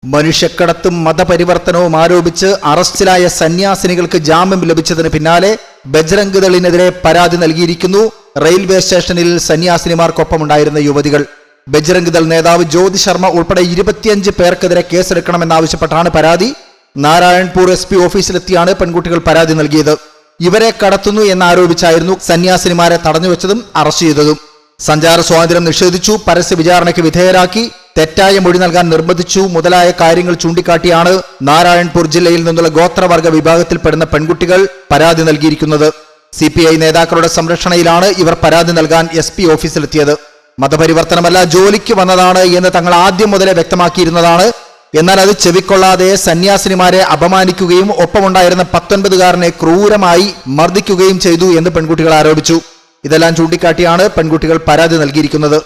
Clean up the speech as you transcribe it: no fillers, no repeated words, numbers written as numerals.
മനുഷ്യക്കടത്തും മതപരിവർത്തനവും ആരോപിച്ച് അറസ്റ്റിലായ സന്യാസിനികൾക്ക് ജാമ്യം ലഭിച്ചതിന് പിന്നാലെ ബജ്രംഗ് ദളിനെതിരെ പരാതി നൽകിയിരിക്കുന്നു റെയിൽവേ സ്റ്റേഷനിൽ സന്യാസിനിമാർക്കൊപ്പമുണ്ടായിരുന്ന യുവതികൾ. ബജ്രംഗ് ദൾ നേതാവ് ജ്യോതി ശർമ്മ ഉൾപ്പെടെ 25 പേർക്കെതിരെ കേസെടുക്കണമെന്നാവശ്യപ്പെട്ടാണ് പരാതി. നാരായൺപൂർ SP ഓഫീസിലെത്തിയാണ് പെൺകുട്ടികൾ പരാതി നൽകിയത്. ഇവരെ കടത്തുന്നു എന്നാരോപിച്ചായിരുന്നു സന്യാസിനിമാരെ തടഞ്ഞുവെച്ചതും അറസ്റ്റ് ചെയ്തതും. സഞ്ചാര സ്വാതന്ത്ര്യം നിഷേധിച്ചു, പരസ്യ വിചാരണയ്ക്ക് വിധേയരാക്കി, തെറ്റായ മൊഴി നൽകാൻ നിർബന്ധിച്ചു മുതലായ കാര്യങ്ങൾ ചൂണ്ടിക്കാട്ടിയാണ് നാരായൺപൂർ ജില്ലയിൽ നിന്നുള്ള ഗോത്രവർഗ വിഭാഗത്തിൽപ്പെടുന്ന പെൺകുട്ടികൾ പരാതി നൽകിയിരിക്കുന്നത്. CPI നേതാക്കളുടെ സംരക്ഷണയിലാണ് ഇവർ പരാതി നൽകാൻ SP ഓഫീസിലെത്തിയത്. മതപരിവർത്തനമല്ല, ജോലിക്ക് വന്നതാണ് എന്ന് തങ്ങൾ ആദ്യം മുതലേ വ്യക്തമാക്കിയിരുന്നതാണ്. എന്നാൽ അത് ചെവിക്കൊള്ളാതെ സന്യാസിനിമാരെ അപമാനിക്കുകയും ഒപ്പമുണ്ടായിരുന്ന 19കാരനെ ക്രൂരമായി മർദ്ദിക്കുകയും ചെയ്തു എന്ന് പെൺകുട്ടികൾ ആരോപിച്ചു. ഇതെല്ലാം ചൂണ്ടിക്കാട്ടിയാണ് പെൺകുട്ടികൾ പരാതി നൽകിയിരിക്കുന്നത്.